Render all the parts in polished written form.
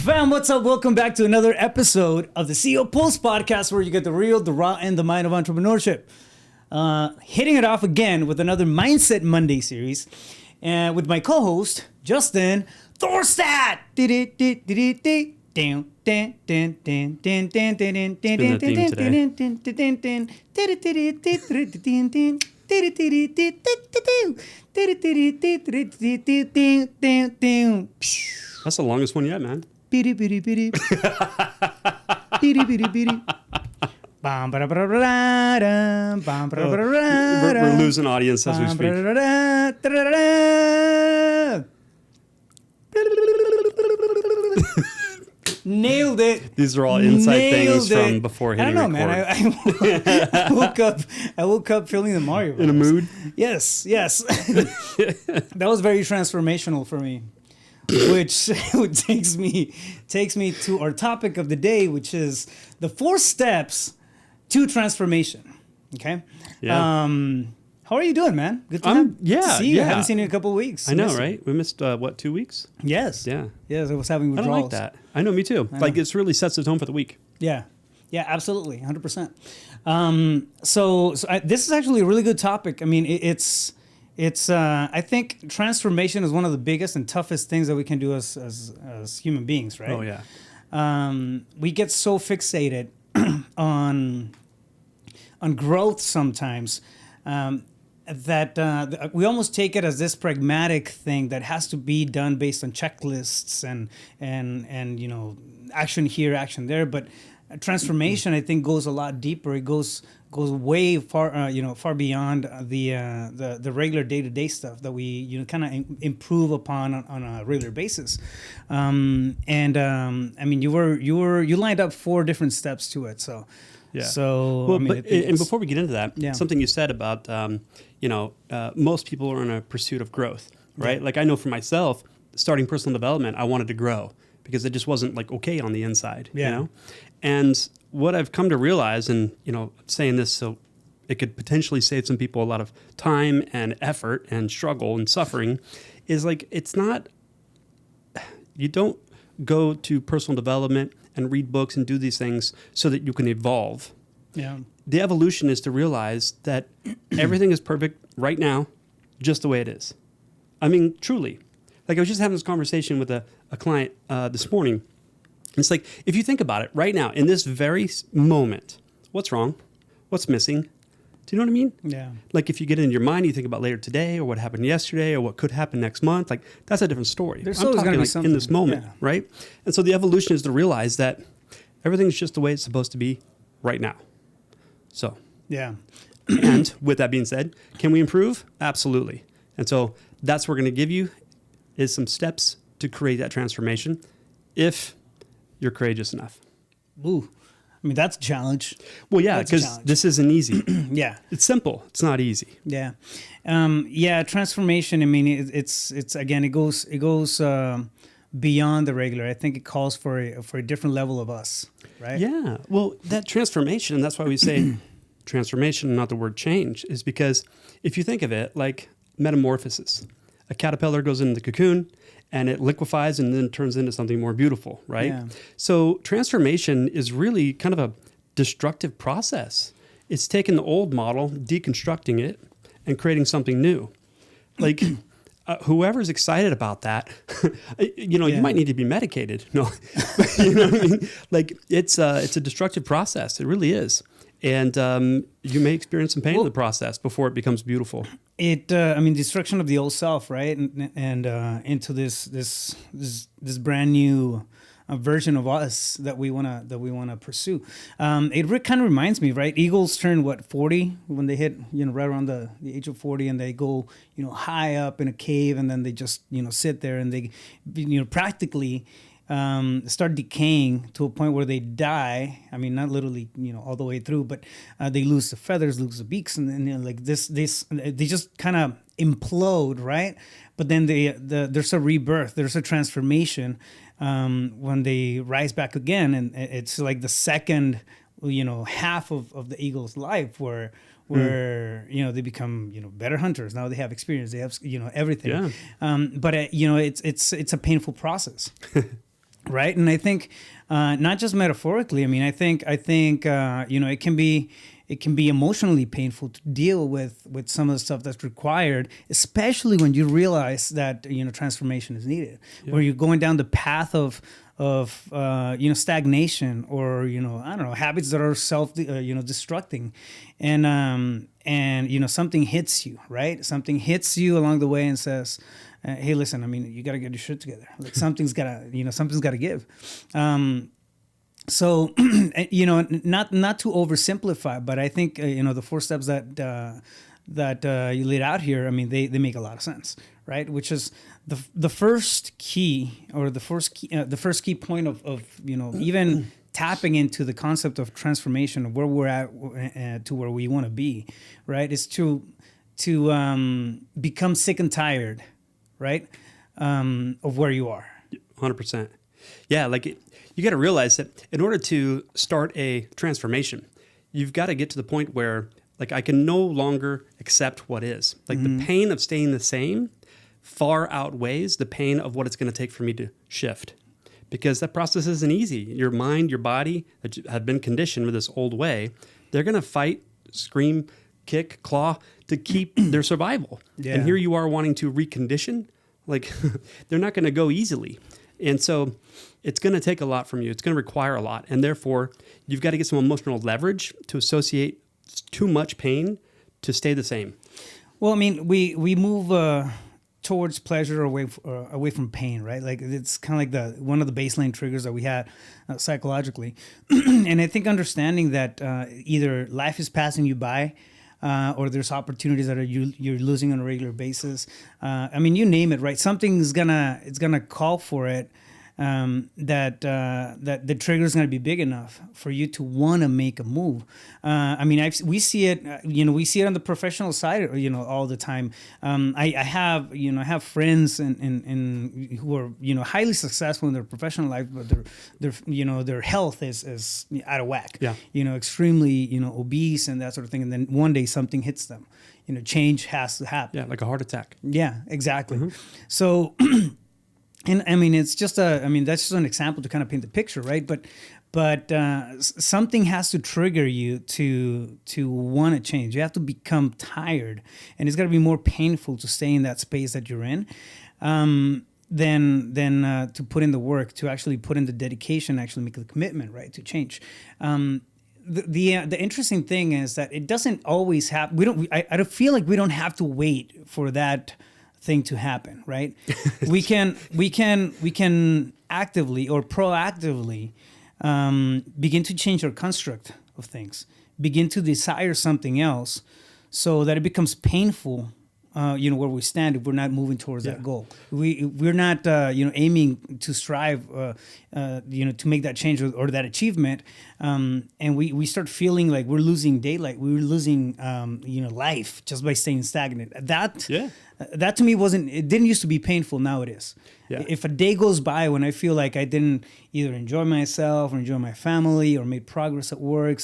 Fam, what's up? Welcome back to another episode of the CEO Pulse podcast, where you get the real, the raw, and the mind of entrepreneurship. Hitting it off again with another Mindset Monday series, and with my co-host Justin Thorstad. That's the longest one yet, man. We're losing audience as we speak. Nailed it. These are all inside things from before hitting record. I don't know, man. I woke up feeling the Mario vibes. In a mood? Yes. That was very transformational for me. Which takes me to our topic of the day, which is the 4 steps to transformation. Okay. Yeah. How are you doing, man? Good to see you. I haven't seen you in a couple of weeks. I know, right? We missed 2 weeks? Yes. Yeah. Yes, I was having withdrawals. I don't like that. I know, me too. Like, it really sets the tone for the week. Yeah. Yeah, absolutely, 100%. So this is actually a really good topic. I mean, it's I think transformation is one of the biggest and toughest things that we can do as human beings, right? Oh, yeah. We get so fixated on growth sometimes that we almost take it as this pragmatic thing that has to be done based on checklists and you know, action here, action there. But transformation, I think, goes a lot deeper. It goes way far, far beyond the regular day-to-day stuff that we kind of improve upon on a regular basis. I mean, you lined up 4 different steps to it. So, yeah. So, well, I mean, and before we get into that, something you said about, most people are in a pursuit of growth, right? Yeah. Like, I know for myself, starting personal development, I wanted to grow because it just wasn't like okay on the inside, you know? And what I've come to realize, and, saying this so it could potentially save some people a lot of time and effort and struggle and suffering, is like, you don't go to personal development and read books and do these things so that you can evolve. Yeah. The evolution is to realize that everything is perfect right now, just the way it is. I mean, truly. Like, I was just having this conversation with a client this morning. It's like, if you think about it right now, in this very moment, what's wrong? What's missing? Do you know what I mean? Yeah. Like, if you get in your mind, you think about later today or what happened yesterday or what could happen next month, like, that's a different story. There's always going to be something in this moment, right? And so the evolution is to realize that everything's just the way it's supposed to be right now. So. Yeah. And with that being said, can we improve? Absolutely. And so that's what we're going to give you is some steps to create that transformation if you're courageous enough. Ooh, I mean, that's a challenge. Well, yeah, because this isn't easy. Yeah. It's simple. It's not easy. Yeah. Transformation, I mean, it's again, it goes beyond the regular. I think it calls for a different level of us, right? Yeah. Well, that transformation, and that's why we say transformation, not the word change, is because if you think of it like metamorphosis, a caterpillar goes into the cocoon, and it liquefies and then turns into something more beautiful, right? Yeah. So transformation is really kind of a destructive process. It's taking the old model, deconstructing it, and creating something new. Like, whoever's excited about that, you might need to be medicated. No, you know what I mean? Like, it's a destructive process. It really is. And you may experience some pain in the process before it becomes beautiful. Destruction of the old self, right, and into this brand new version of us that we wanna pursue. It kind of reminds me, right? Eagles turn 40 when they hit right around the age of 40, and they go high up in a cave, and then they just sit there, and they practically start decaying to a point where they die. I mean, not literally, all the way through, but they lose the feathers, lose the beaks, and then like this, they just kind of implode, right? But then there's a rebirth, there's a transformation when they rise back again, and it's like the second, half of the eagle's life where they become better hunters. Now they have experience, they have everything. Yeah. But it's a painful process. right? And I think not just metaphorically. I mean, I think it can be emotionally painful to deal with some of the stuff that's required, especially when you realize that transformation is needed, where you're going down the path of stagnation, or I don't know, habits that are self destructing, and something hits you, right? Something hits you along the way and says, hey, listen, I mean, you got to get your shit together. Like something's got to give. So, not to oversimplify, but I think, the 4 steps that you laid out here, I mean, they make a lot of sense, right? Which is the first key, or the first key point of even tapping into the concept of transformation, of where we're at to where we want to be, right? Is to become sick and tired, right? Of where you are. 100%. Yeah, you got to realize that in order to start a transformation, you've got to get to the point where, I can no longer accept what is. The pain of staying the same far outweighs the pain of what it's going to take for me to shift. Because that process isn't easy. Your mind, your body, that have been conditioned with this old way, they're going to fight, scream, kick, claw to keep their survival. Yeah. And here you are wanting to recondition. They're not going to go easily. And so it's going to take a lot from you. It's going to require a lot. And therefore, you've got to get some emotional leverage to associate too much pain to stay the same. Well, I mean, we move towards pleasure away from pain, right? It's kind of like one of the baseline triggers that we had psychologically. And I think understanding that either life is passing you by, or there's opportunities that you're losing on a regular basis. I mean, you name it, right? Something's gonna call for it. That the trigger is going to be big enough for you to want to make a move. I mean, we see it. We see it on the professional side. All the time. I have friends and who are highly successful in their professional life, but their health is out of whack. Yeah. Extremely obese and that sort of thing. And then one day something hits them. Change has to happen. Yeah, like a heart attack. Yeah, exactly. Mm-hmm. So. And I mean, that's just an example to kind of paint the picture, right? But something has to trigger you to want to change. You have to become tired, and it's got to be more painful to stay in that space that you're in, than to put in the work, to actually put in the dedication, actually make the commitment, right, to change. The interesting thing is that it doesn't always happen. I don't feel like we don't have to wait for that thing to happen, right? we can actively or proactively begin to change our construct of things, begin to desire something else, so that it becomes painful. Where we stand if we're not moving towards that goal. We're not aiming to strive to make that change or that achievement, and we start feeling like we're losing daylight, we're losing life just by staying stagnant. That to me didn't used to be painful. Now it is. Yeah. If a day goes by when I feel like I didn't either enjoy myself or enjoy my family or made progress at work,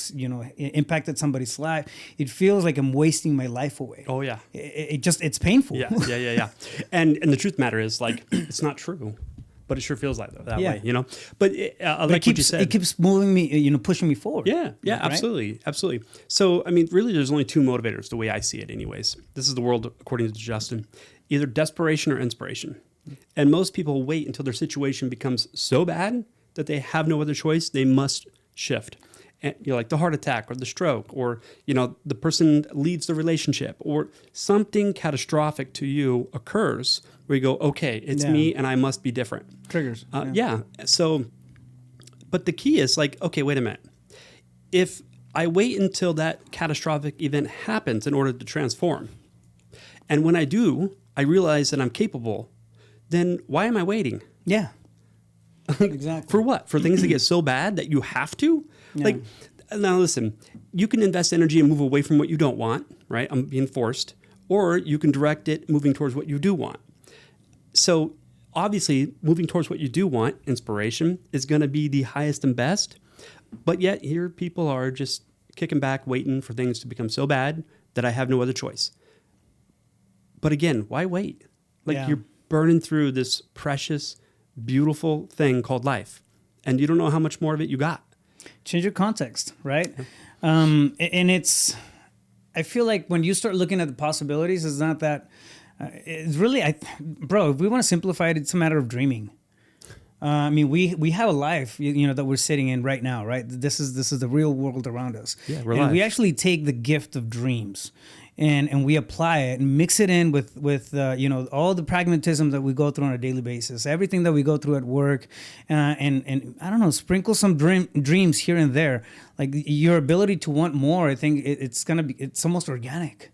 impacted somebody's life, it feels like I'm wasting my life away. Oh yeah. It's painful. Yeah. And the truth matter is, it's not true, but it sure feels like that way, But what you said, it keeps moving me, pushing me forward. Yeah, right? Absolutely. So I mean, really, there's only 2 motivators, the way I see it, anyways. This is the world according to Justin: either desperation or inspiration. And most people wait until their situation becomes so bad that they have no other choice. They must shift. And, like the heart attack or the stroke, or, the person leaves the relationship, or something catastrophic to you occurs where you go, okay, it's me and I must be different. Triggers. So, but the key is okay, wait a minute. If I wait until that catastrophic event happens in order to transform, and when I do, I realize that I'm capable, then why am I waiting? Yeah. Exactly. For what? For things to get so bad that you have to? Yeah. Now listen, you can invest energy and move away from what you don't want, right? I'm being forced. Or you can direct it moving towards what you do want. So obviously, moving towards what you do want, inspiration, is going to be the highest and best. But yet here people are just kicking back, waiting for things to become so bad that I have no other choice. But again, why wait? You're burning through this precious beautiful thing called life, and you don't know how much more of it you got. Change your context, right? And I feel like when you start looking at the possibilities, it's not that, it's really, bro, if we want to simplify it, it's a matter of dreaming. I mean, we have a life, that we're sitting in right now, right? This is the real world around us. Yeah, we're and live. we actually take the gift of dreams and we apply it and mix it in with all the pragmatism that we go through on a daily basis, everything that we go through at work, and I don't know, sprinkle some dreams here and there. Like your ability to want more, I think it's almost organic.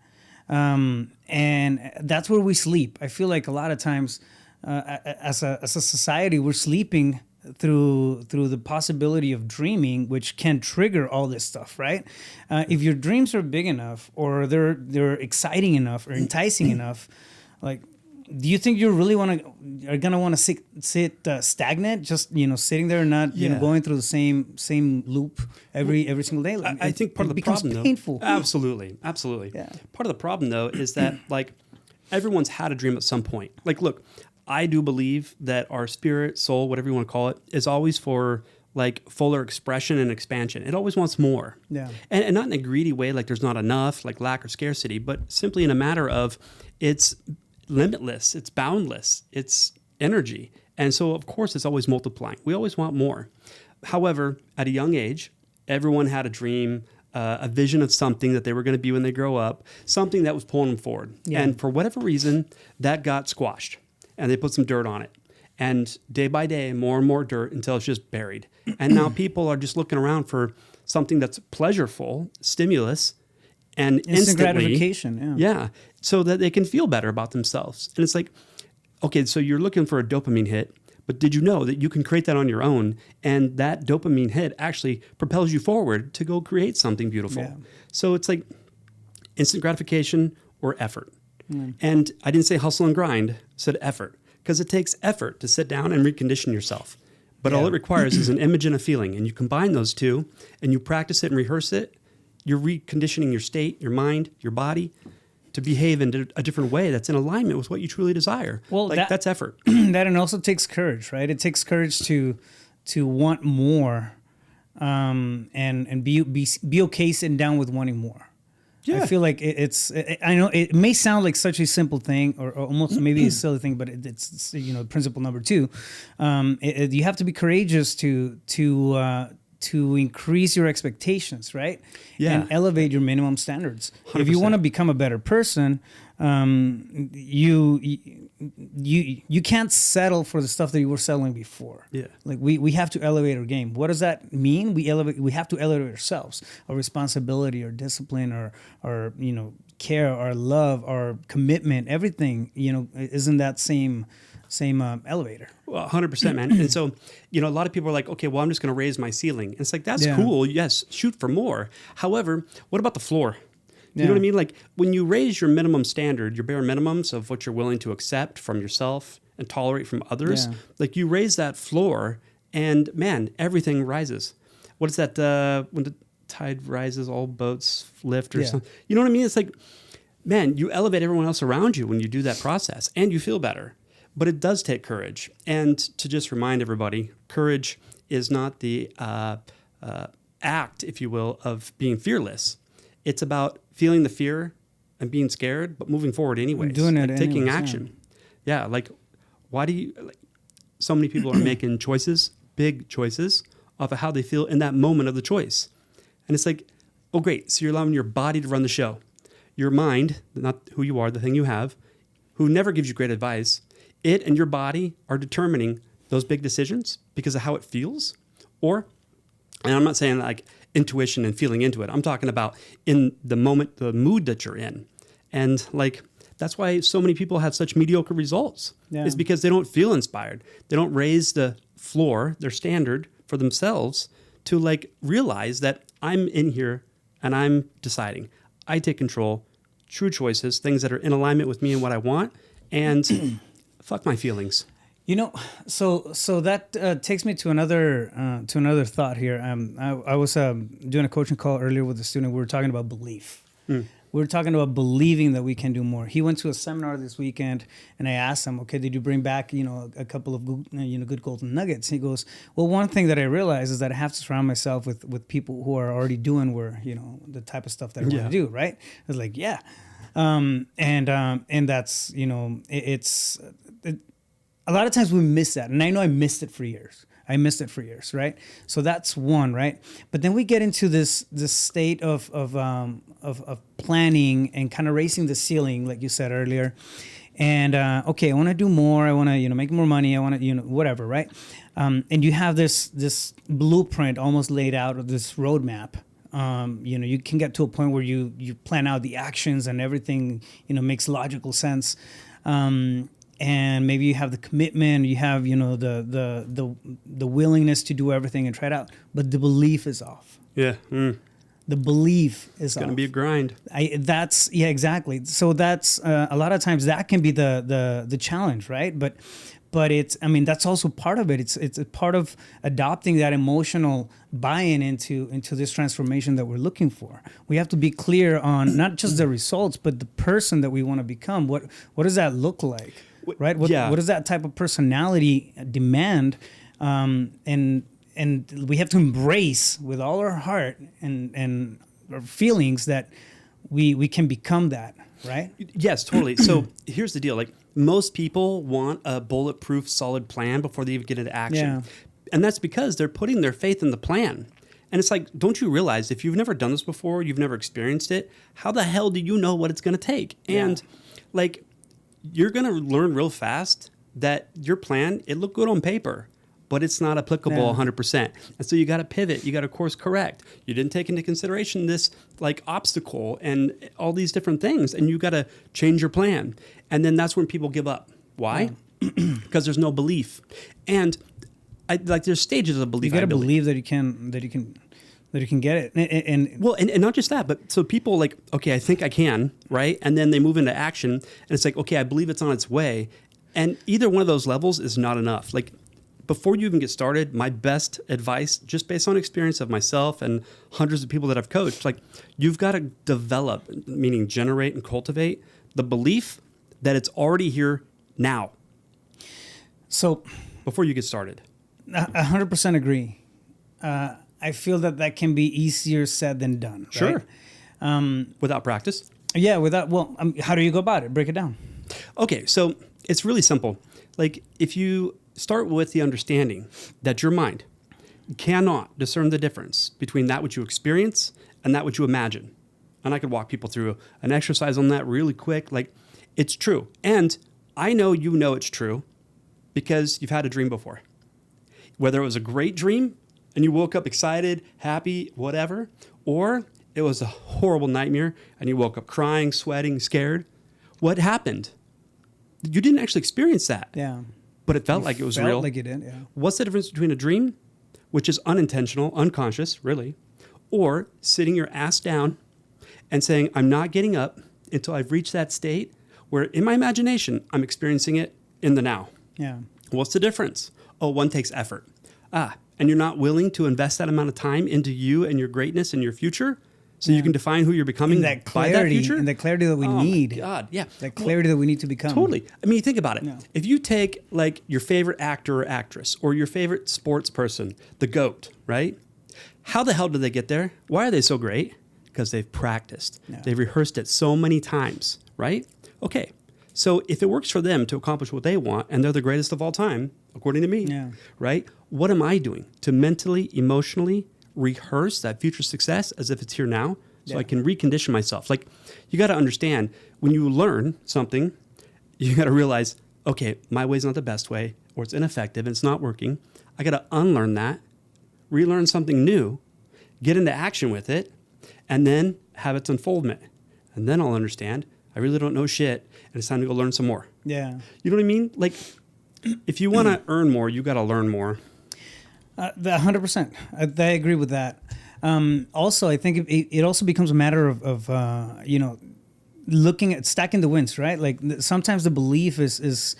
And that's where we sleep. I feel like a lot of times, as a society, we're sleeping through the possibility of dreaming, which can trigger all this stuff, right? If your dreams are big enough, or they're exciting enough, or enticing enough, like, do you think you really are gonna want to sit stagnant, just sitting there and not going through the same loop every single day? Like, I think part of the problem, though, painful. absolutely. Yeah. Part of the problem, though, is that like everyone's had a dream at some point. Like, look, I do believe that our spirit, soul, whatever you want to call it, is always for like fuller expression and expansion. It always wants more. Yeah. And not in a greedy way, like there's not enough, like lack or scarcity, but simply in a matter of it's limitless, it's boundless, it's energy. And so, of course, it's always multiplying. We always want more. However, at a young age, everyone had a dream, a vision of something that they were going to be when they grow up, something that was pulling them forward. Yeah. And for whatever reason, that got squashed. And they put some dirt on it. And day by day, more and more dirt until it's just buried. And now people are just looking around for something that's pleasureful, stimulus, and Instant instantly, gratification. yeah, so that they can feel better about themselves. And it's like, okay, so you're looking for a dopamine hit, but did you know that you can create that on your own? And that dopamine hit actually propels you forward to go create something beautiful. Yeah. So it's like instant gratification or effort. Mm. And I didn't say hustle and grind, I said effort, because it takes effort to sit down and recondition yourself. But all it requires is an image and a feeling. And you combine those two and you practice it and rehearse it. You're reconditioning your state, your mind, your body to behave in a different way that's in alignment with what you truly desire. Well, that's effort. That, and also takes courage, right? It takes courage to want more, and be okay sitting down with wanting more. Yeah. I feel like I know it may sound like such a simple thing, or almost maybe a silly thing, but it's principle number 2. You have to be courageous to increase your expectations, right? Yeah. And elevate your minimum standards. 100%. If you want to become a better person, you can't settle for the stuff that you were settling before. Yeah. Like we have to elevate our game. What does that mean? We have to elevate ourselves, our responsibility, our discipline, our care, our love, our commitment, everything, is in that same elevator. Well, 100%, man. And so, a lot of people are like, okay, well, I'm just going to raise my ceiling. And it's like, that's cool. Yes, shoot for more. However, what about the floor? You know what I mean? Like when you raise your minimum standard, your bare minimums of what you're willing to accept from yourself and tolerate from others, like you raise that floor and man, everything rises. What is that? When the tide rises, all boats lift or something. You know what I mean? It's like, man, you elevate everyone else around you when you do that process and you feel better. But it does take courage. And to just remind everybody, courage is not the act, if you will, of being fearless. It's about feeling the fear and being scared, but moving forward anyways. Doing it taking anyways, action. Yeah, like why do you... Like, so many people are making choices, big choices, off of how they feel in that moment of the choice. And it's like, oh, great. So you're allowing your body to run the show. Your mind, not who you are, the thing you have, who never gives you great advice, it and your body are determining those big decisions because of how it feels. Or, and I'm not saying like intuition and feeling into it. I'm talking about in the moment, the mood that you're in. And like, that's why so many people have such mediocre results. Yeah. It's because they don't feel inspired. They don't raise the floor, their standard for themselves to like realize that I'm in here and I'm deciding. I take control, true choices, things that are in alignment with me and what I want, and fuck my feelings. So that takes me to another thought here. I was doing a coaching call earlier with a student. We were talking about belief. We're talking about believing that we can do more. He went to a seminar this weekend, and I asked him, "Okay, did you bring back, a couple of good golden nuggets?" He goes, "Well, one thing that I realized is that I have to surround myself with people who are already doing the type of stuff that I want to do." Right? I was like, "Yeah," and that's a lot of times we miss that, and I know I missed it for years. Right? So that's one, right? But then we get into this state of planning and kind of raising the ceiling, like you said earlier. And okay, I want to do more. I want to make more money. I want to whatever, right? And you have this blueprint almost laid out, of this roadmap. You can get to a point where you plan out the actions and everything makes logical sense. And maybe you have the commitment, you have the willingness to do everything and try it out, but the belief is off. Yeah. The belief is off. It's gonna be a grind. Exactly. So that's a lot of times that can be the challenge, right? But that's also part of it. It's a part of adopting that emotional buy-in into this transformation that we're looking for. We have to be clear on not just the results, but the person that we want to become. What does that look like? Right? What does that type of personality demand? And we have to embrace with all our heart and our feelings that we can become that, right? Yes, totally. So here's the deal. Like, most people want a bulletproof, solid plan before they even get into action. Yeah. And that's because they're putting their faith in the plan. And it's like, don't you realize if you've never done this before, you've never experienced it, how the hell do you know what it's going to take? Yeah. And like, you're going to learn real fast that your plan, it looked good on paper, but it's not applicable 100%. And so you got to pivot. You got to course correct. You didn't take into consideration this like obstacle and all these different things. And you got to change your plan. And then that's when people give up. Why? Because there's no belief. And there's stages of belief. You got to believe that you can get it. And not just that, but so people like, okay, I think I can, right? And then they move into action and it's like, okay, I believe it's on its way. And either one of those levels is not enough. Like, before you even get started, my best advice, just based on experience of myself and hundreds of people that I've coached, like, you've got to develop, meaning generate and cultivate the belief that it's already here now. So before you get started. 100% agree. I feel that can be easier said than done. Sure. Right? Without practice? Yeah, how do you go about it? Break it down. Okay, so it's really simple. Like, if you start with the understanding that your mind cannot discern the difference between that which you experience and that which you imagine. And I could walk people through an exercise on that really quick. Like, it's true. And I know you know it's true because you've had a dream before. Whether it was a great dream and you woke up excited, happy, whatever, or it was a horrible nightmare and you woke up crying, sweating, scared. What happened? You didn't actually experience that. Yeah. But it felt like it was real. Felt like it did, yeah. What's the difference between a dream, which is unintentional, unconscious, really, or sitting your ass down and saying, I'm not getting up until I've reached that state where in my imagination, I'm experiencing it in the now. Yeah. What's the difference? Oh, one takes effort. And you're not willing to invest that amount of time into you and your greatness and your future so you can define who you're becoming and that clarity, by that future? And the clarity that we need. Oh, my God, yeah. That clarity that we need to become. Totally. I mean, you think about it. Yeah. If you take like your favorite actor or actress or your favorite sports person, the GOAT, right? How the hell did they get there? Why are they so great? Because they've practiced. Yeah. They've rehearsed it so many times, right? Okay. So if it works for them to accomplish what they want and they're the greatest of all time, according to me, right? What am I doing to mentally, emotionally rehearse that future success as if it's here now so I can recondition myself? Like, you got to understand, when you learn something, you got to realize, okay, my way's not the best way, or it's ineffective and it's not working. I got to unlearn that, relearn something new, get into action with it, and then have its unfoldment. And then I'll understand I really don't know shit and it's time to go learn some more. Yeah. You know what I mean? Like, if you want to earn more, you got to learn more. 100%. I agree with that. Also, I think it also becomes a matter of looking at stacking the wins, right? Like, sometimes the belief it's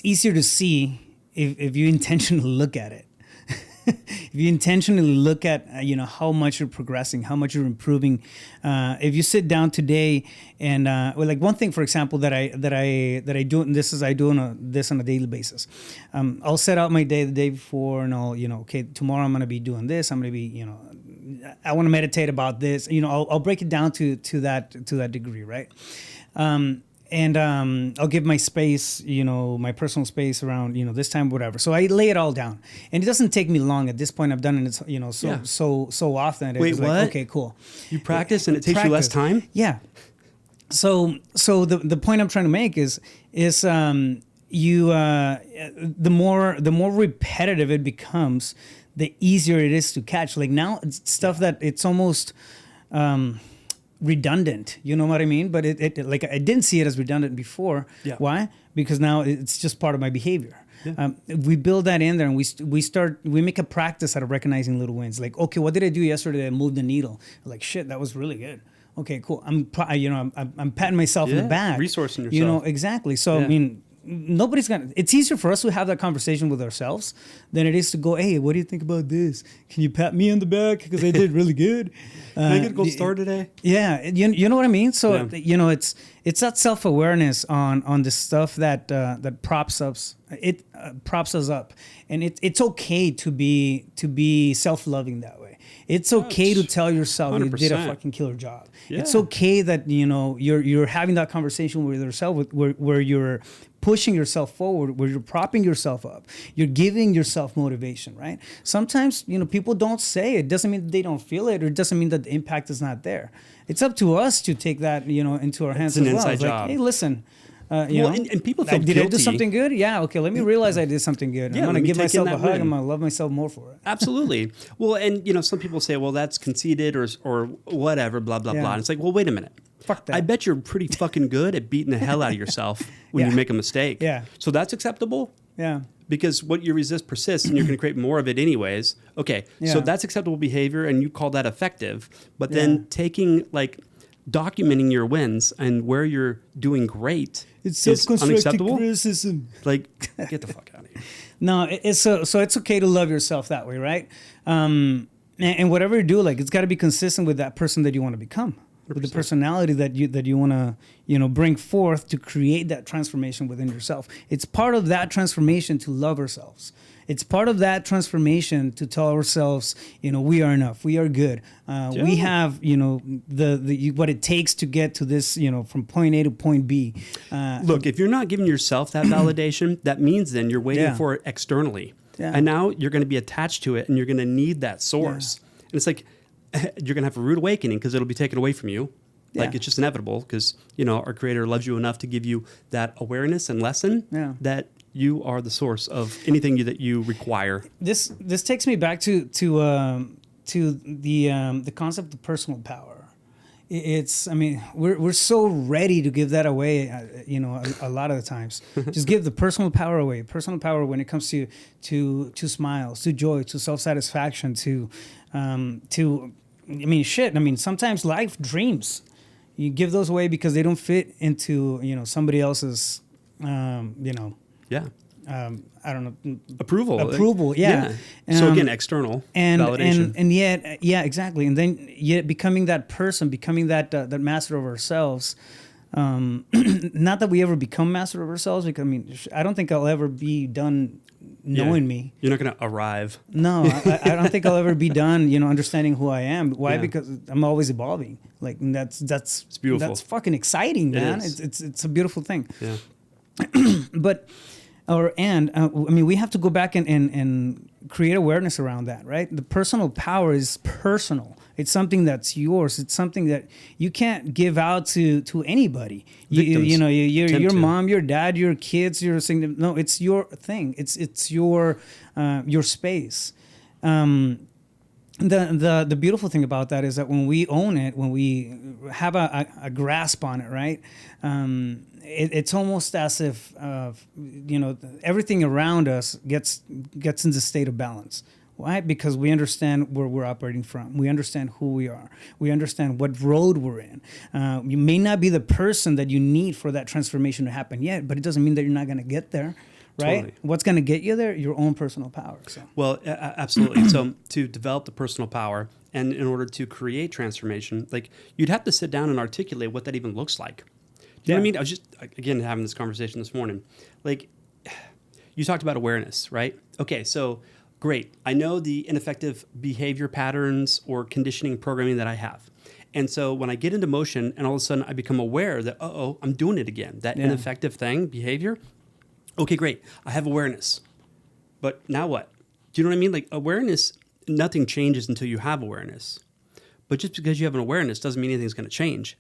easier to see if you intentionally look at it. if you intentionally look at how much you're progressing, how much you're improving, if you sit down today and like one thing, for example, that I do, and I do this on a daily basis. I'll set out my day the day before, and I'll okay, tomorrow I'm gonna be doing this. I'm gonna be I want to meditate about this. I'll break it down to that degree, right? And I'll give my space, my personal space around, this time, whatever. So I lay it all down, and it doesn't take me long. At this point, I've done it, so often. Wait, it's what? Like, okay, cool. You practice, and it takes you less time? Yeah. So the point I'm trying to make is the more repetitive it becomes, the easier it is to catch. Like now, it's stuff that it's almost redundant, you know what I mean? But it like I didn't see it as redundant before. Yeah. Why? Because now it's just part of my behavior. Yeah. We build that in there, and we make a practice out of recognizing little wins. Like, okay, what did I do yesterday? I moved the needle. Like, shit, that was really good. Okay, cool. I'm patting myself in the back. Resourcing yourself. Exactly. So, I mean, it's easier for us to have that conversation with ourselves than it is to go, hey, what do you think about this? Can you pat me on the back? Because I did really good. Can I get a gold star today? Yeah. You know what I mean? So, it's that self-awareness on the stuff that props us up. And it's okay to be self-loving that way. It's okay to tell yourself 100%. You did a fucking killer job. Yeah. It's okay that you're having that conversation with yourself where you're pushing yourself forward, where you're propping yourself up. You're giving yourself motivation, right? Sometimes, people don't say it. Doesn't mean that they don't feel it, or it doesn't mean that the impact is not there. It's up to us to take that, into our hands it's as an well. inside It's job. like, hey, listen. And people feel did guilty. I do something good? Yeah, okay, let me realize I did something good. Yeah, I'm going to give myself a hug. win. I'm going to love myself more for it. Absolutely. Well, and some people say, well, that's conceited or whatever, blah, blah, blah. And it's like, well, wait a minute. Fuck that. I bet you're pretty fucking good at beating the hell out of yourself when you make a mistake. Yeah. So that's acceptable? Yeah. Because what you resist persists, and you're going to create more of it anyways. Okay, so that's acceptable behavior, and you call that effective. But then documenting your wins and where you're doing great it's is self-constructed unacceptable. criticism. Like, get the fuck out of here. No, so it's okay to love yourself that way, right? And whatever you do, like, it's got to be consistent with that person that you want to become, with the personality that you want to bring forth to create that transformation within yourself. It's part of that transformation to love ourselves. It's part of that transformation to tell ourselves, we are enough, we are good. We have, the what it takes to get to this, from point A to point B. Look, if you're not giving yourself that validation, that means then you're waiting for it externally. Yeah. And now you're going to be attached to it, and you're going to need that source. Yeah. And it's like you're going to have a rude awakening because it'll be taken away from you. Like it's just inevitable because, our Creator loves you enough to give you that awareness and lesson that you are the source of anything that you require. This takes me back to the concept of personal power. We're so ready to give that away, a lot of the times. Just give the personal power away. Personal power when it comes to smiles, to joy, to self-satisfaction, sometimes life dreams. You give those away because they don't fit into, somebody else's, I don't know. Approval, yeah. So again, external validation. And yet, exactly. And then yet becoming that person, becoming that master of ourselves. Not that we ever become master of ourselves, because I don't think I'll ever be done knowing me. You're not going to arrive. No, I don't think I'll ever be done, understanding who I am. Why? Yeah. Because I'm always evolving. Like that's it's beautiful. That's fucking exciting, man. It's a beautiful thing. Yeah. We have to go back and create awareness around that, right? The personal power is personal. It's something that's yours. It's something that you can't give out to anybody. Your mom, your dad, your kids, your thing. No, it's your thing. It's your space. The beautiful thing about that is that when we own it, when we have a grasp on it, right? It's almost as if everything around us gets into a state of balance. Why? Because we understand where we're operating from. We understand who we are. We understand what road we're in. You may not be the person that you need for that transformation to happen yet, but it doesn't mean that you're not going to get there, right? Totally. What's going to get you there? Your own personal power. So. Well, absolutely. So to develop the personal power and in order to create transformation, like you'd have to sit down and articulate what that even looks like. Do you know what I mean? I was just, again, having this conversation this morning. Like you talked about awareness, right? Okay, so great. I know the ineffective behavior patterns or conditioning programming that I have. And so when I get into motion and all of a sudden I become aware that, I'm doing it again, that ineffective behavior. Okay, great. I have awareness. But now what? Do you know what I mean? Like awareness, nothing changes until you have awareness. But just because you have an awareness doesn't mean anything's going to change.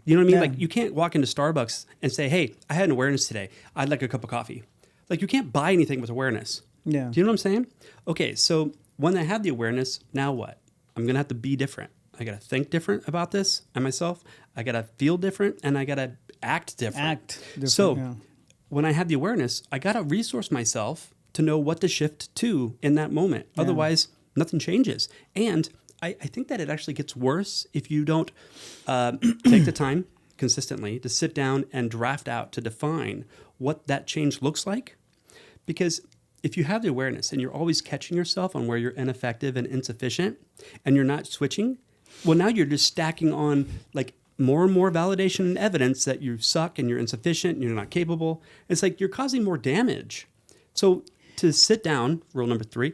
You know what I mean? Like you can't walk into Starbucks and say, hey, I had an awareness today. I'd like a cup of coffee. Like you can't buy anything with awareness. Yeah. Do you know what I'm saying? Okay, so when I have the awareness, now what? I'm going to have to be different. I got to think different about this and myself. I got to feel different and I got to act different. So when I have the awareness, I got to resource myself to know what to shift to in that moment. Yeah. Otherwise, nothing changes. And I think that it actually gets worse if you don't take the time consistently to sit down and draft out to define what that change looks like. Because if you have the awareness and you're always catching yourself on where you're ineffective and insufficient and you're not switching, well, now you're just stacking on like more and more validation and evidence that you suck and you're insufficient and you're not capable. It's like you're causing more damage. So to sit down, rule number 3,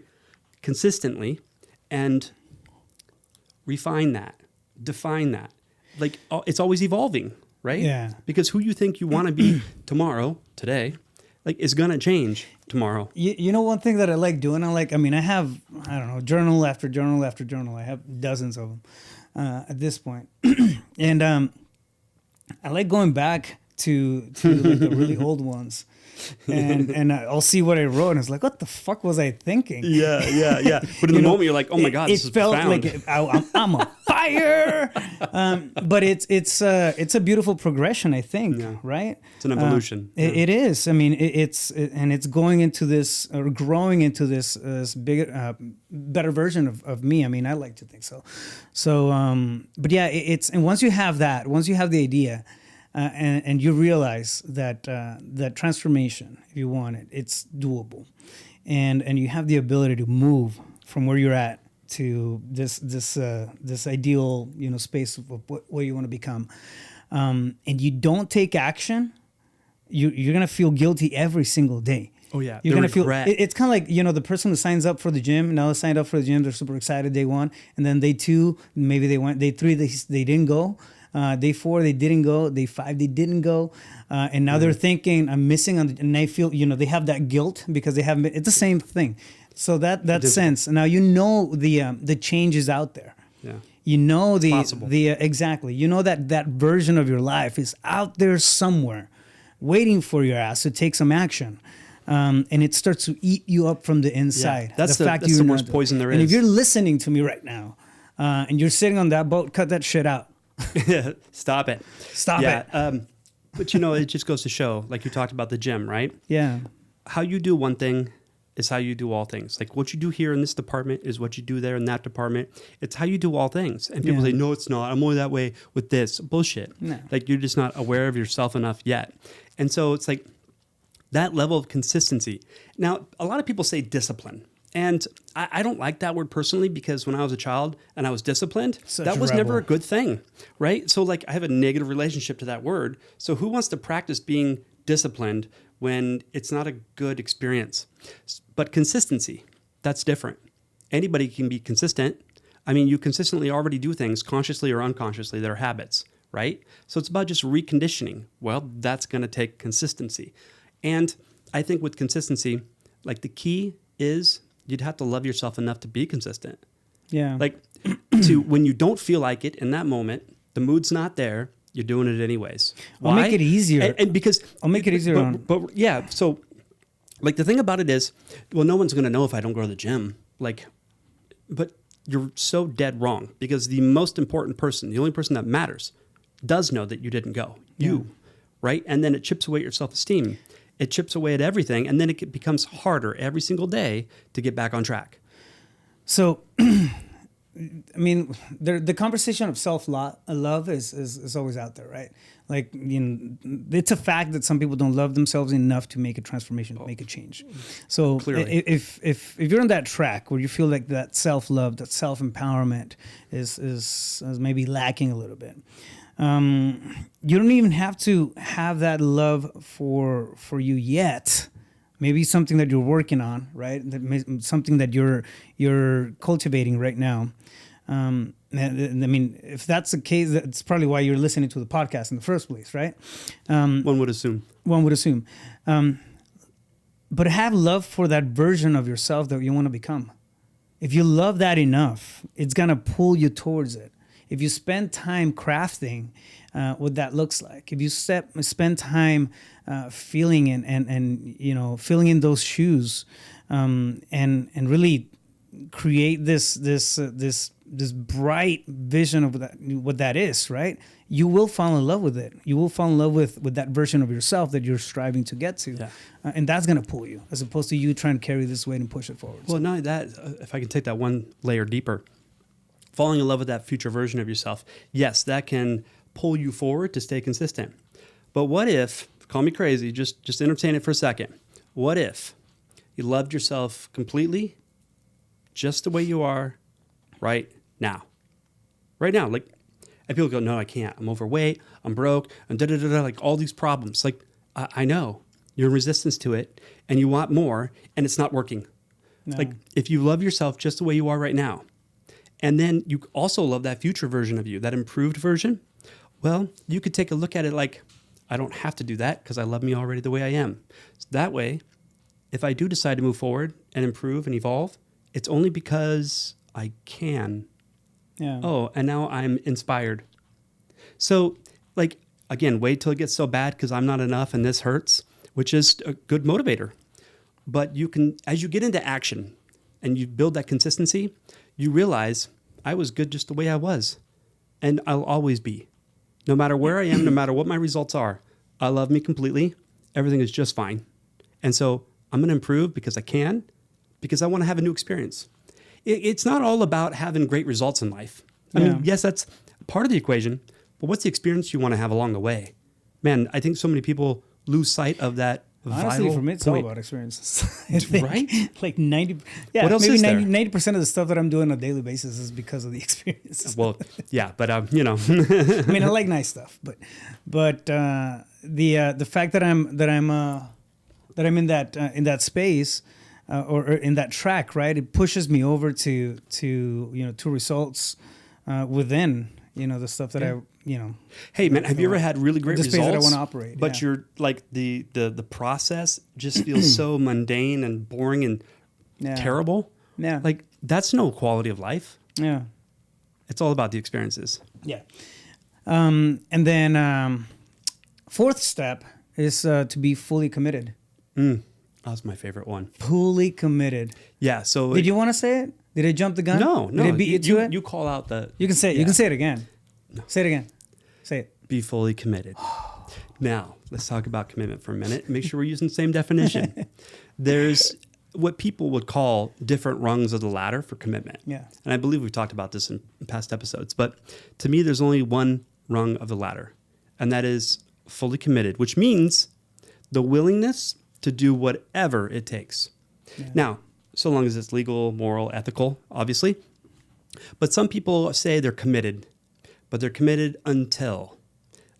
consistently and refine that, define that. Like it's always evolving, right? Yeah. Because who you think you want to be today, like is going to change tomorrow. You know, one thing that I like doing, I have, I don't know, journal after journal after journal. I have dozens of them at this point. And I like going back to like the really old ones. And I'll see what I wrote, and it's like, what the fuck was I thinking? Yeah. But in the moment, you're like, oh my God, this is profound. It felt like I'm on fire. But it's a beautiful progression, I think, right? It's an evolution. It is. I mean, it's going into this, or growing into this bigger, better version of me. I mean, I like to think so. So, but yeah, and once you have that, once you have the idea, and you realize that that transformation, if you want it, it's doable, and you have the ability to move from where you're at to this ideal space of what you want to become, and you don't take action, you're gonna feel guilty every single day. Oh yeah, you're gonna feel. It's kind of like the person who signs up for the gym. Now they signed up for the gym, they're super excited day 1, and then day 2, maybe they went. Day 3, they didn't go. Day 4, they didn't go. Day 5, they didn't go. And now they're thinking, I'm missing on and they feel, they have that guilt because they haven't been. It's the same thing. So that sense. Now, the change is out there. Yeah. Exactly. That version of your life is out there somewhere waiting for your ass to take some action. And it starts to eat you up from the inside. Yeah. That's the worst poison there is. And if you're listening to me right now, and you're sitting on that boat, cut that shit out. Stop it. But it just goes to show, like you talked about the gym, right? Yeah. How you do one thing is how you do all things. Like what you do here in this department is what you do there in that department. It's how you do all things. And people say, no, it's not. I'm only that way with this. Bullshit. No. Like you're just not aware of yourself enough yet. And so it's like that level of consistency. Now, a lot of people say discipline. And I don't like that word personally because when I was a child and I was disciplined, that was never a good thing, right? So like I have a negative relationship to that word. So who wants to practice being disciplined when it's not a good experience? But consistency, that's different. Anybody can be consistent. I mean, you consistently already do things consciously or unconsciously that are habits, right? So it's about just reconditioning. Well, that's going to take consistency. And I think with consistency, like the key is you'd have to love yourself enough to be consistent. Yeah. Like when you don't feel like it in that moment, the mood's not there, you're doing it anyways. I'll make it easier. And because I'll make it easier. But yeah, so like the thing about it is, well, no one's going to know if I don't go to the gym. Like, but you're so dead wrong because the most important person, the only person that matters, does know that you didn't go. You, right? And then it chips away at your self-esteem. It chips away at everything, and then it becomes harder every single day to get back on track. So I mean, the conversation of self-love is always out there, right? Like, it's a fact that some people don't love themselves enough to make a transformation, to make a change. So Clearly. if you're on that track where you feel like that self-love, that self-empowerment is maybe lacking a little bit, you don't even have to have that love for you yet. Maybe something that you're working on, right? Something that you're cultivating right now. I mean, if that's the case, that's probably why you're listening to the podcast in the first place, right? One would assume. But have love for that version of yourself that you want to become. If you love that enough, it's gonna pull you towards it. If you spend time crafting what that looks like, if you spend time feeling and filling in those shoes, and really create this bright vision of what that is, right? You will fall in love with it. You will fall in love with that version of yourself that you're striving to get to, and that's gonna pull you, as opposed to you trying to carry this weight and push it forward. Well, not that. If I can take that one layer deeper. Falling in love with that future version of yourself, yes, that can pull you forward to stay consistent. But what if, call me crazy, just entertain it for a second. What if you loved yourself completely, just the way you are right now? Right now, like, and people go, no, I can't. I'm overweight, I'm broke, and da-da-da-da, like all these problems. Like, I know, you're in resistance to it, and you want more, and it's not working. No. Like, if you love yourself just the way you are right now, and then you also love that future version of you, that improved version, well, you could take a look at it like, I don't have to do that because I love me already the way I am. So that way, if I do decide to move forward and improve and evolve, it's only because I can. Yeah. Oh, and now I'm inspired. So, like, again, wait till it gets so bad because I'm not enough and this hurts, which is a good motivator. But you can, as you get into action and you build that consistency, you realize I was good just the way I was, and I'll always be. No matter where I am, no matter what my results are, I love me completely. Everything is just fine. And so I'm going to improve because I can, because I want to have a new experience. It's not all about having great results in life. I mean, yes, that's part of the equation, but what's the experience you want to have along the way? Man, I think so many people lose sight of that. Honestly, for me, it's all about experiences. Right? Like 90%. Yeah, what else maybe is there? 90% of the stuff that I'm doing on a daily basis is because of the experience. Well, yeah, but I mean, I like nice stuff, but the fact that I'm in that space or in that track, right? It pushes me over to results within the stuff that Hey man, have you ever had really great results? That I want to operate, but you're like the process just feels so mundane and boring and terrible. Yeah, like that's no quality of life. Yeah, it's all about the experiences. Yeah, and then fourth step is to be fully committed. That's my favorite one. Fully committed. Yeah. So did you want to say it? Did I jump the gun? No. Did I beat you to it? You call out the. You can say it. You can say it again. No. Say it again. Say it. Be fully committed. Now, let's talk about commitment for a minute. Make sure we're using the same definition. There's what people would call different rungs of the ladder for commitment. Yeah. And I believe we've talked about this in past episodes. But to me, there's only one rung of the ladder, and that is fully committed, which means the willingness to do whatever it takes. Yeah. Now, so long as it's legal, moral, ethical, obviously. But some people say they're committed, but they're committed until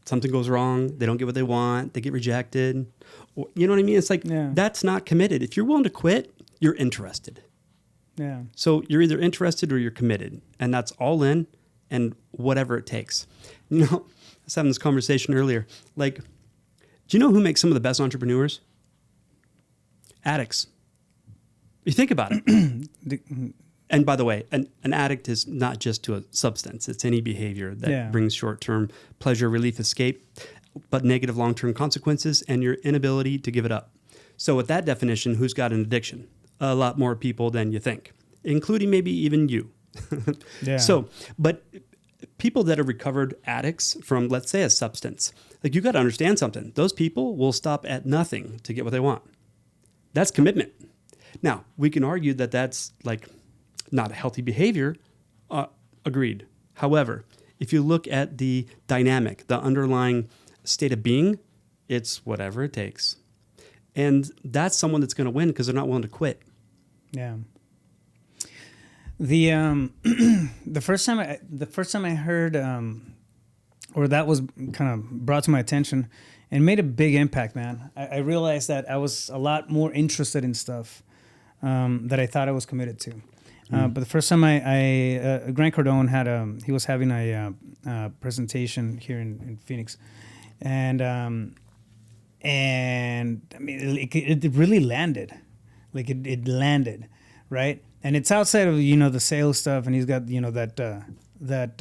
something goes wrong, they don't get what they want, they get rejected. Or, you know what I mean? It's like, that's not committed. If you're willing to quit, you're interested. Yeah. So you're either interested or you're committed, and that's all in and whatever it takes. I was having this conversation earlier. Like, do you know who makes some of the best entrepreneurs? Addicts. You think about it. And by the way, an addict is not just to a substance. It's any behavior that brings short-term pleasure, relief, escape, but negative long-term consequences and your inability to give it up. So with that definition, who's got an addiction? A lot more people than you think, including maybe even you. So, but people that are recovered addicts from, let's say, a substance, like you got to understand something. Those people will stop at nothing to get what they want. That's commitment. Now, we can argue that that's like not a healthy behavior Agreed. However, if you look at the dynamic, the underlying state of being, it's whatever it takes. And that's someone that's going to win because they're not willing to quit. Yeah. The the first time I heard or that was kind of brought to my attention and made a big impact, man. I realized that I was a lot more interested in stuff that I thought I was committed to. But the first time Grant Cardone had he was having a presentation here in Phoenix, and I mean it really landed, like it landed, right? And it's outside of the sales stuff, and he's got the Grant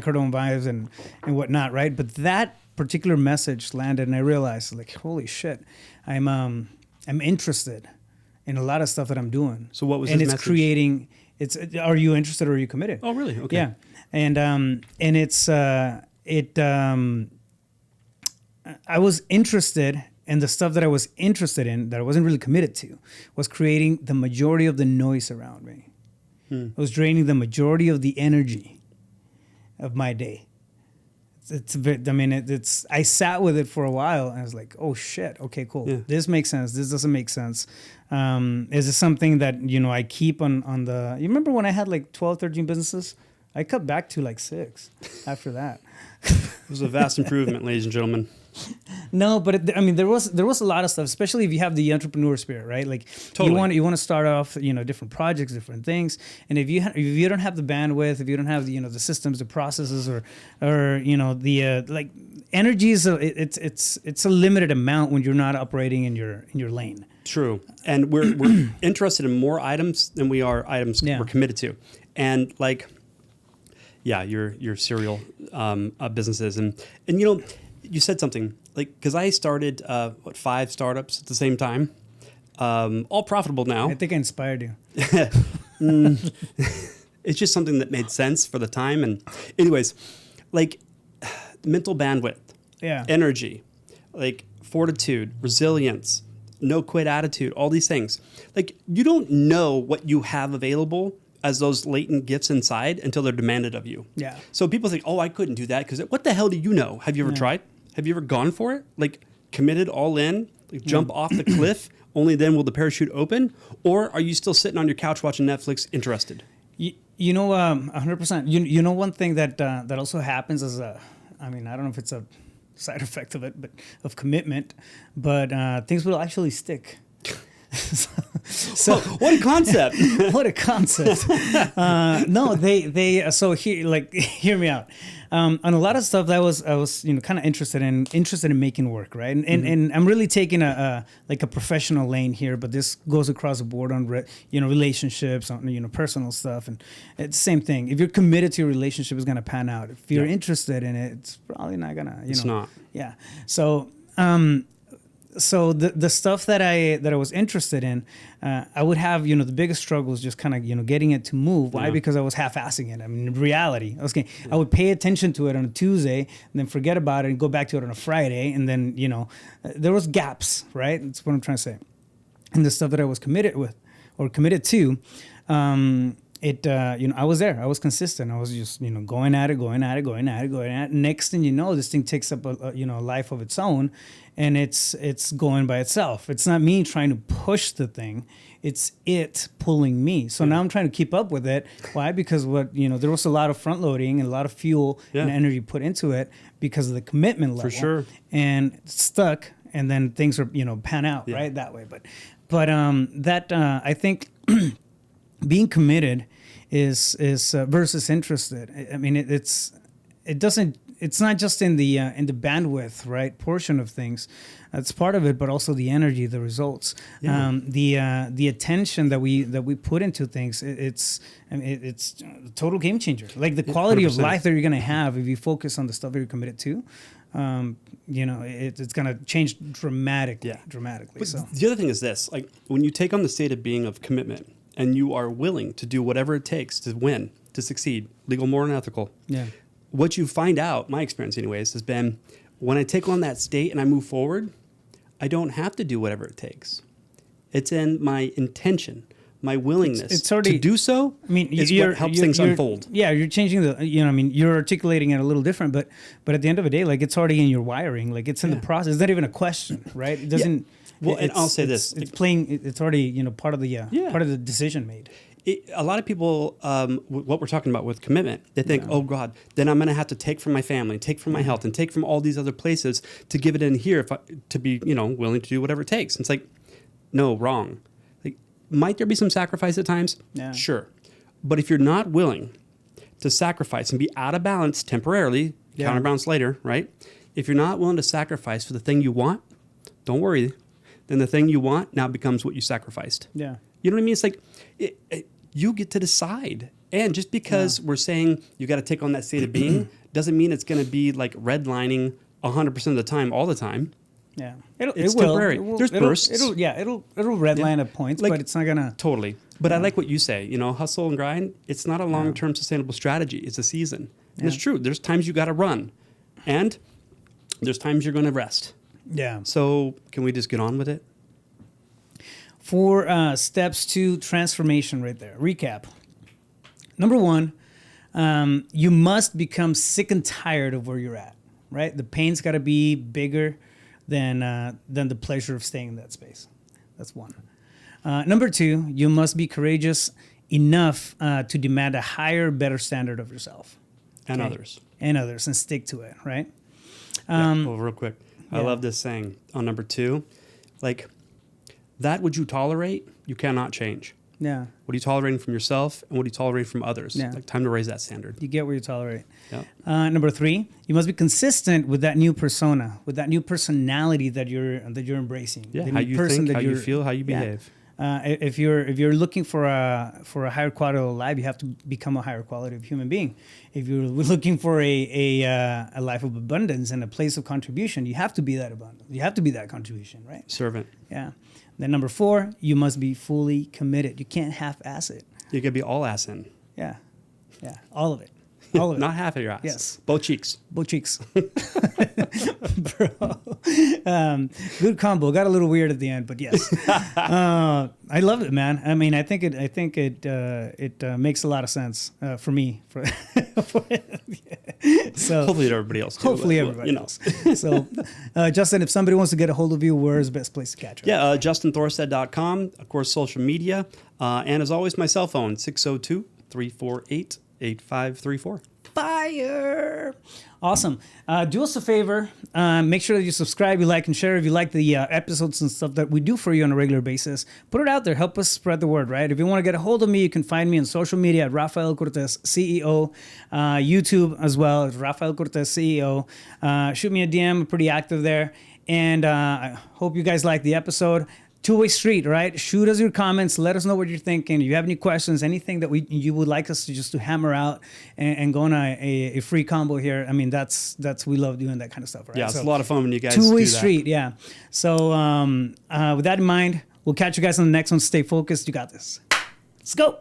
Cardone vibes and whatnot, right? But that particular message landed, and I realized, like, holy shit, I'm interested in a lot of stuff that I'm doing. So what was his message? It's creating. It's are you interested or are you committed? Oh, really? Okay. Yeah, and it's I was interested. And the stuff that I was interested in, that I wasn't really committed to, was creating the majority of the noise around me. It was draining the majority of the energy of my day. I sat with it for a while, and I was like, oh shit, okay, cool. Yeah. This makes sense. This doesn't make sense. Is this something that, I keep on the... You remember when I had like 12, 13 businesses? I cut back to like 6 after that. It was a vast improvement, ladies and gentlemen. No, but there was a lot of stuff, especially if you have the entrepreneur spirit, right? Like totally. you want to start off, different projects, different things, and if you don't have the bandwidth, if you don't have the systems, the processes, or the like energy is it's a limited amount when you're not operating in your lane. True, and we're interested in more items than we are items we're committed to, and like, yeah, your serial businesses, and you said something like, because I started 5 startups at the same time, all profitable now. I think I inspired you. It's just something that made sense for the time. And anyways, like mental bandwidth, energy, like fortitude, resilience, no quit attitude, all these things. Like you don't know what you have available as those latent gifts inside until they're demanded of you. Yeah. So people think, oh, I couldn't do that because what the hell do you know? Have you ever tried? Have you ever gone for it? Like committed all in, like jump off the cliff, only then will the parachute open? Or are you still sitting on your couch watching Netflix interested? 100%. You know, one thing that also happens is, I don't know if it's a side effect of it, but of commitment, but things will actually stick. So what a concept! What a concept! No, so here, like, hear me out. On a lot of stuff that I was kind of interested in making work, right? And I'm really taking a professional lane here, but this goes across the board on relationships, on personal stuff, and it's the same thing. If you're committed to your relationship, it's gonna pan out. If you're interested in it, it's probably not gonna. It's not. Yeah. So. So the stuff that I was interested in, I would have the biggest struggles just kind of getting it to move. Why? Because I was half-assing it. I mean, in reality, I would pay attention to it on a Tuesday and then forget about it and go back to it on a Friday, and then there was gaps, right? That's what I'm trying to say. And the stuff that I was committed to. I was there. I was consistent. I was just, going at it. Next thing you know, this thing takes up a life of its own, and it's going by itself. It's not me trying to push the thing. It's it pulling me. So now I'm trying to keep up with it. Why? Because there was a lot of front loading and a lot of fuel and energy put into it because of the commitment level. For sure. And it's stuck, and then things are, pan out right that way. But I think being committed is versus interested. I mean, it's not just in the bandwidth, right, portion of things. That's part of it, but also the energy, the results, the attention that we put into things. It's a total game changer. Like the quality 100%. Of life that you're gonna have if you focus on the stuff that you're committed to. It's gonna change dramatically. Yeah. Dramatically. But so the other thing is this: like when you take on the state of being of commitment, and you are willing to do whatever it takes to win, to succeed, legal, moral, and ethical. Yeah. What you find out, my experience anyways, has been when I take on that state and I move forward, I don't have to do whatever it takes. It's in my intention, my willingness it's already, to do so I mean, is what helps things unfold. Yeah, you're changing the, I mean, you're articulating it a little different, but at the end of the day, like it's already in your wiring, like it's in the process. It's not even a question, right? It doesn't. Well, and I'll say this: it's playing. It's already part of the part of the decision made. A lot of people, what we're talking about with commitment, they think, oh God, then I'm going to have to take from my family, take from my health, and take from all these other places to give it in here to be, willing to do whatever it takes. And it's like, no, wrong. Like, might there be some sacrifice at times? Yeah. Sure. But if you're not willing to sacrifice and be out of balance temporarily, counterbalance later, right? If you're not willing to sacrifice for the thing you want, don't worry. Then the thing you want now becomes what you sacrificed. Yeah. You know what I mean? It's like you get to decide. And just because we're saying you got to take on that state of being doesn't mean it's going to be like redlining 100% of the time, all the time. Yeah. It's temporary. There's bursts. It'll redline at points, but it's not going to. Totally. But I like what you say. Hustle and grind, it's not a long-term sustainable strategy. It's a season. And it's true. There's times you got to run. And there's times you're going to rest. Yeah. So can we just get on with it? 4 steps to transformation right there. Recap. Number 1, you must become sick and tired of where you're at, right? The pain's got to be bigger than the pleasure of staying in that space. That's 1. Number 2, you must be courageous enough to demand a higher, better standard of yourself. And others. And others, and stick to it, right? Real quick. I love this saying on number 2. Like, that which you tolerate, you cannot change. Yeah. What are you tolerating from yourself and what are you tolerating from others? Yeah. Like, time to raise that standard. You get what you tolerate. Yeah. Number 3, you must be consistent with that new persona, with that new personality that you're embracing. Yeah. How you think, how you feel, how you behave. If you're looking for a higher quality of life, you have to become a higher quality of human being. If you're looking for a life of abundance and a place of contribution, you have to be that abundance. You have to be that contribution, right? Servant. Yeah. Then number 4, you must be fully committed. You can't half-ass it. You can be all ass in. Yeah. Yeah. All of it. All of it. Not half of your ass. Yes. Both cheeks. Both cheeks. Bro. Good combo. Got a little weird at the end, but yes. I love it, man. I mean, I think it makes a lot of sense for me. So hopefully everybody else too. Hopefully everybody else. So, Justin, if somebody wants to get a hold of you, where's the best place to catch you? Yeah, JustinThorstad.com. Of course, social media. And as always, my cell phone, 602-348-8534. Fire. Awesome. Do us a favor. Make sure that you subscribe, you like, and share if you like the episodes and stuff that we do for you on a regular basis. Put it out there. Help us spread the word, right? If you want to get a hold of me, you can find me on social media at Rafael Cortez CEO. YouTube as well, at Rafael Cortez CEO. Shoot me a DM. I'm pretty active there. And I hope you guys like the episode. Two-way street, right? Shoot us your comments. Let us know what you're thinking. If you have any questions, anything that you would like us to hammer out and go on a free combo here. I mean, that's we love doing that kind of stuff, right? Yeah, it's a lot of fun when you guys do two-way that. street, yeah. So with that in mind, we'll catch you guys on the next one. Stay focused. You got this. Let's go.